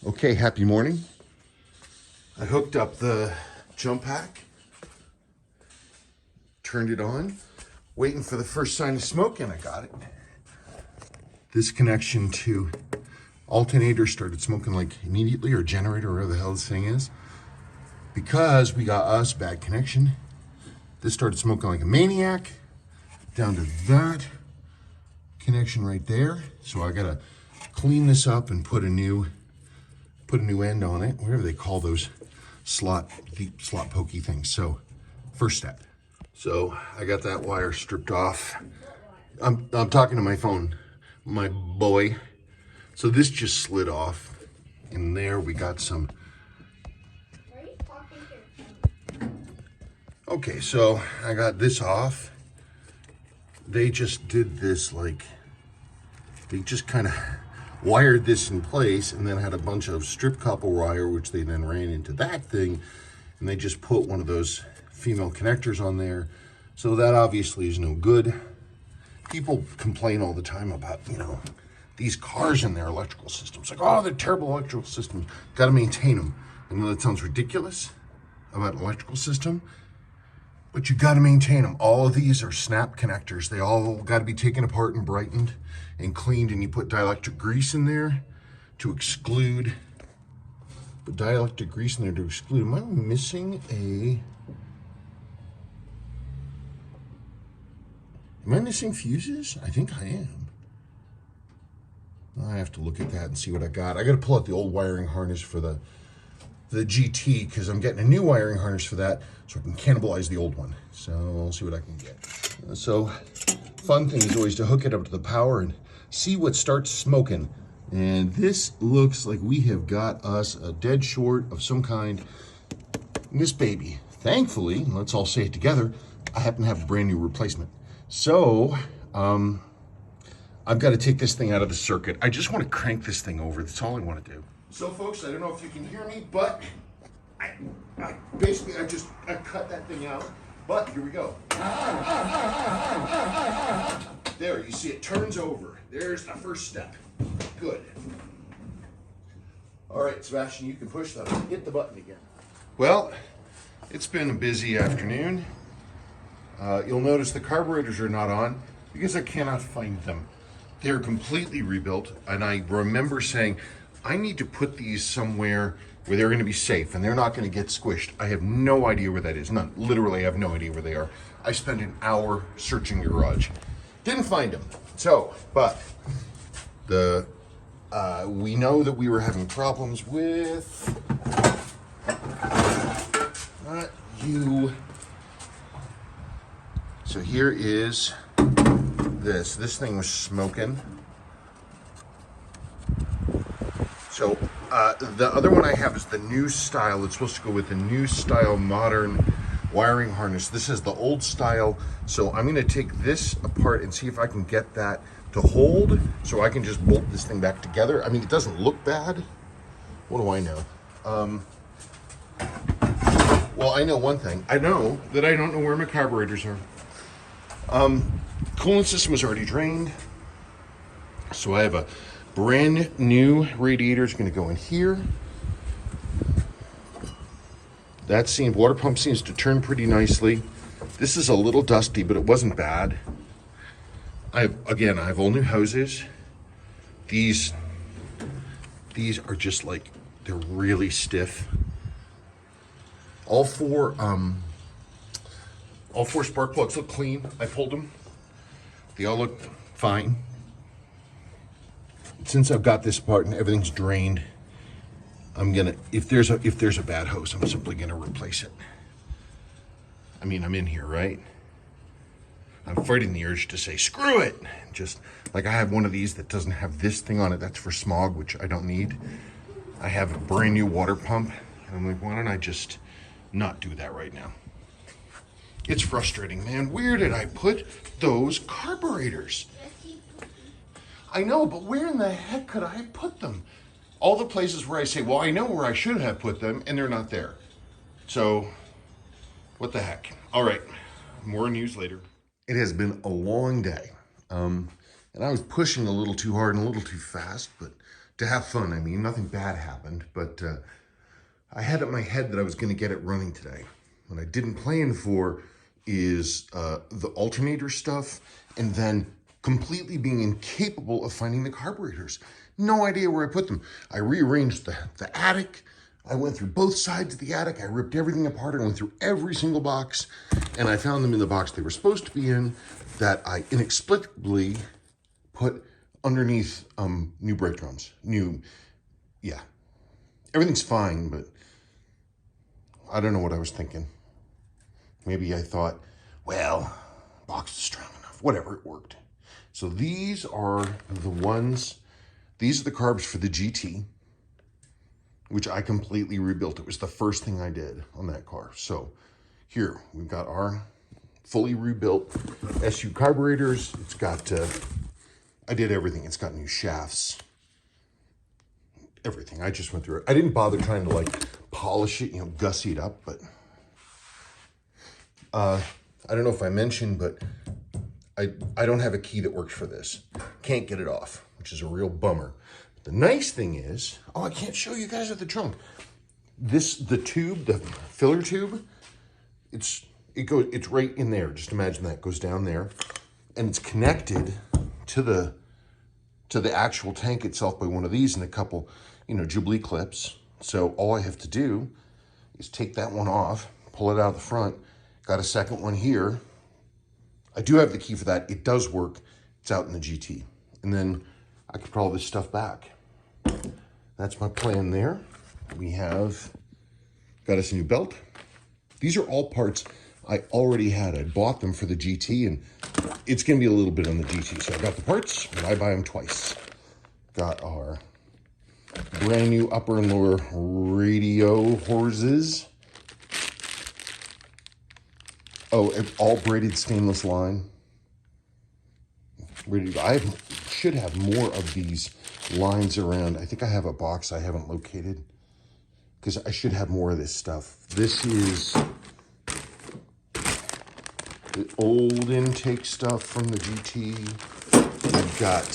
Okay, happy morning. I hooked up the jump pack, turned it on, waiting for the first sign of smoke, and I got it. This connection to alternator started smoking like immediately, or generator, or whatever the hell this thing is. Because we got us bad connection, this started smoking like a maniac, down to that connection right there. So I gotta clean this up and put a new end on it, whatever they call those deep slot pokey things. So first step. So I got that wire stripped off. I'm talking to my phone, my boy. So this just slid off. And there we got some. Okay, so I got this off. They just did this they just kind of wired this in place and then had a bunch of strip copper wire, which they then ran into that thing, and they just put one of those female connectors on there. So that obviously is no good. People complain all the time about, these cars and their electrical systems. Like, oh, they're terrible electrical systems. Got to maintain them. I know that sounds ridiculous about an electrical system, but you got to maintain them. All of these are snap connectors. They all got to be taken apart and brightened and cleaned, and you put dielectric grease in there to exclude. Put dielectric grease in there to exclude. Am I missing Am I missing fuses? I think I am. I have to look at that and see what I got. I got to pull out the old wiring harness for the GT, because I'm getting a new wiring harness for that so I can cannibalize the old one. So I'll see what I can get. So fun thing is always to hook it up to the power and see what starts smoking. And this looks like we have got us a dead short of some kind in this baby. Thankfully, let's all say it together, I happen to have a brand new replacement. So I've got to take this thing out of the circuit. I just want to crank this thing over. That's all I want to do. So folks, I don't know if you can hear me, but I basically cut that thing out. But here we go. There, you see it turns over. There's the first step. Good. All right, Sebastian, you can push that. Hit the button again. Well, it's been a busy afternoon. You'll notice the carburetors are not on because I cannot find them. They're completely rebuilt, and I remember saying, I need to put these somewhere where they're going to be safe and they're not going to get squished. I have no idea where that is. None. Literally, I have no idea where they are. I spent an hour searching the garage. Didn't find them. So, but we know that we were having problems with So here is this. This thing was smoking. So the other one I have is the new style. It's supposed to go with the new style modern wiring harness. This is the old style. So I'm going to take this apart and see if I can get that to hold so I can just bolt this thing back together. I mean, it doesn't look bad. What do I know? Well, I know one thing. I know that I don't know where my carburetors are. Coolant system was already drained. So I have a brand new radiator. Is going to go in here. That water pump seems to turn pretty nicely. This is a little dusty, but it wasn't bad. I have all new hoses. These are just like, they're really stiff. All four spark plugs look clean. I pulled them. They all look fine. Since I've got this part and everything's drained, I'm gonna, if there's a bad hose, I'm simply gonna replace it. I mean, I'm in here, right? I'm fighting the urge to say, screw it. Just like I have one of these that doesn't have this thing on it. That's for smog, which I don't need. I have a brand new water pump. And I'm like, why don't I just not do that right now? It's frustrating, man. Where did I put those carburetors? I know, but where in the heck could I put them? All the places where I say, well, I know where I should have put them, and they're not there. So, what the heck? All right, more news later. It has been a long day, and I was pushing a little too hard and a little too fast, but to have fun. I mean, nothing bad happened, but I had it in my head that I was going to get it running today. What I didn't plan for is the alternator stuff, and then completely being incapable of finding the carburetors. No idea where I put them. I rearranged the attic. I went through both sides of the attic. I ripped everything apart. I went through every single box, and I found them in the box they were supposed to be in that I inexplicably put underneath new brake drums. Yeah. Everything's fine, but I don't know what I was thinking. Maybe I thought, well, box is strong enough. Whatever, it worked. So these are the ones, these are the carbs for the GT, which I completely rebuilt. It was the first thing I did on that car. So here, we've got our fully rebuilt SU carburetors. It's got, I did everything. It's got new shafts, everything. I just went through it. I didn't bother trying to like polish it, gussy it up, but I don't know if I mentioned, but I don't have a key that works for this. Can't get it off, which is a real bummer. The nice thing is, I can't show you guys at the trunk. The tube, the filler tube, it's right in there. Just imagine that goes down there, and it's connected to the actual tank itself by one of these and a couple, Jubilee clips. So all I have to do is take that one off, pull it out of the front. Got a second one here. I do have the key for that. It does work. It's out in the GT. And then I can put all this stuff back. That's my plan there. We have got us a new belt. These are all parts I already had. I bought them for the GT, and it's going to be a little bit on the GT. So I got the parts, but I buy them twice. Got our brand new upper and lower radio hoses. Oh, all braided stainless line. I should have more of these lines around. I think I have a box I haven't located because I should have more of this stuff. This is the old intake stuff from the GT. I've got,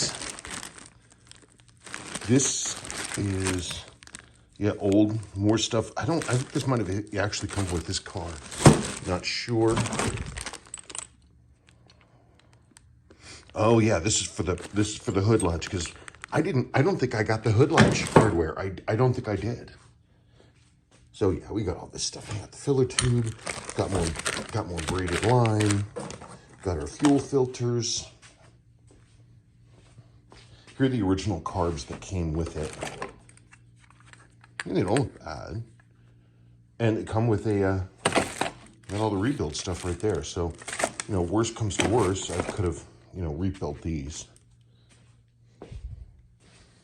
this is, old, more stuff. I think this might have actually come with this car. Not sure. Oh yeah, this is for the hood latch, because I don't think I got the hood latch hardware. I don't think I did. So yeah, we got all this stuff. We got the filler tube, got more braided line, got our fuel filters. Here are the original carbs that came with it. And they don't look bad. And they come with got all the rebuild stuff right there. So, worst comes to worst, I could have, rebuilt these.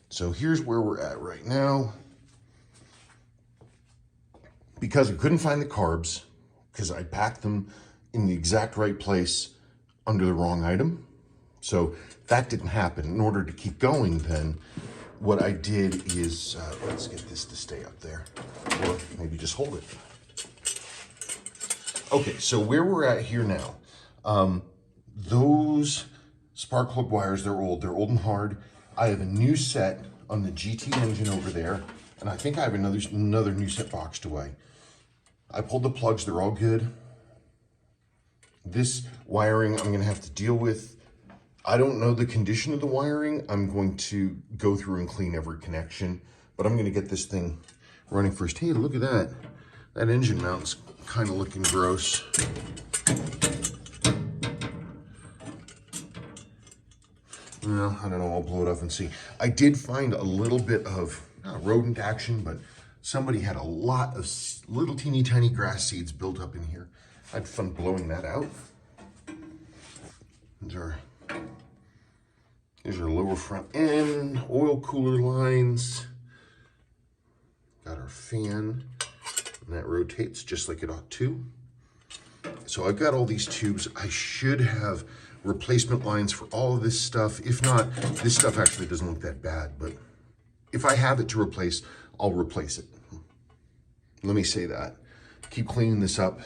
So here's where we're at right now. Because I couldn't find the carbs, because I packed them in the exact right place under the wrong item. So that didn't happen. In order to keep going then, what I did is, let's get this to stay up there, or maybe just hold it. Okay, so where we're at here now, those spark plug wires, they're old and hard. I have a new set on the GT engine over there, and I think I have another new set boxed away. I pulled the plugs, they're all good. This wiring I'm gonna have to deal with. I don't know the condition of the wiring. I'm going to go through and clean every connection, but I'm gonna get this thing running first. Hey, look at that. That engine mount's kind of looking gross. Well, I don't know, I'll blow it up and see. I did find a little bit of, not rodent action, but somebody had a lot of little teeny tiny grass seeds built up in here. I had fun blowing that out. These are lower front end, oil cooler lines. Got our fan, and that rotates just like it ought to. So I've got all these tubes. I should have replacement lines for all of this stuff. If not, this stuff actually doesn't look that bad, but if I have it to replace, I'll replace it. Let me say that. Keep cleaning this up.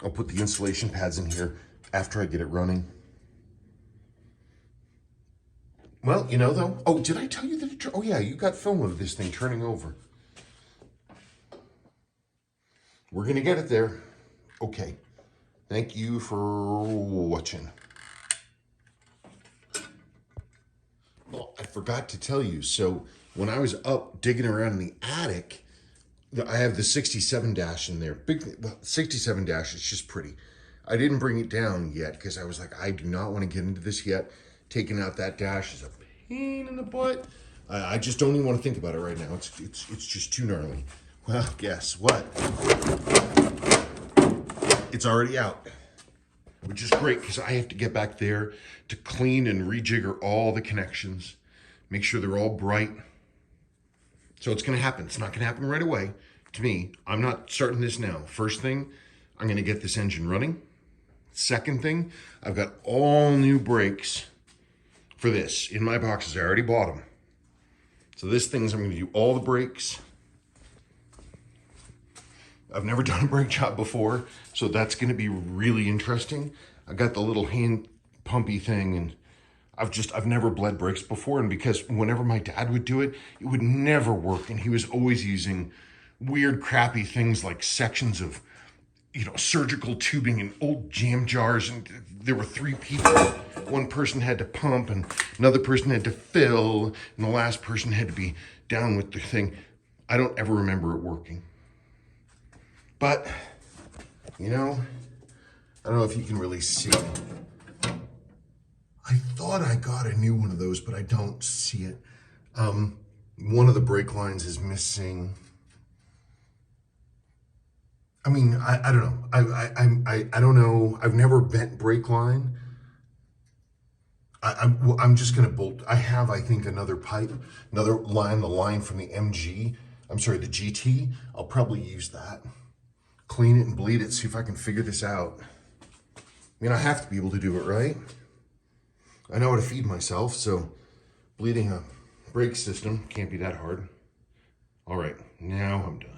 I'll put the installation pads in here after I get it running. Well, you know though, oh, did I tell you that, oh yeah, you got film of this thing turning over. We're gonna get it there. Okay, thank you for watching. Well, I forgot to tell you, so when I was up digging around in the attic, I have the 67 dash in there. Well, 67 dash is just pretty. I didn't bring it down yet because I was like, I do not want to get into this yet. Taking out that dash is a pain in the butt. I just don't even want to think about it right now. It's just too gnarly. Well, guess what? It's already out, which is great because I have to get back there to clean and rejigger all the connections, make sure they're all bright. So it's going to happen. It's not going to happen right away. To me, I'm not starting this now. First thing, I'm going to get this engine running. Second thing, I've got all new brakes for this in my boxes. I already bought them. So this thing's, I'm going to do all the brakes. I've never done a brake job before, so that's going to be really interesting. I got the little hand pumpy thing, and I've never bled brakes before, and because whenever my dad would do it, it would never work, and he was always using weird, crappy things like sections of, you know, surgical tubing and old jam jars, and there were 3 people. One person had to pump, and another person had to fill, and the last person had to be down with the thing. I don't ever remember it working. But, you know, I don't know if you can really see. I thought I got a new one of those, but I don't see it. One of the brake lines is missing. I mean, I don't know. I don't know. I've never bent brake line. I'm just gonna bolt. I have, I think, another pipe, another line, the line from the the GT. I'll probably use that. Clean it and bleed it, see if I can figure this out. I mean, I have to be able to do it, right? I know how to feed myself, so bleeding a brake system can't be that hard. All right, now I'm done.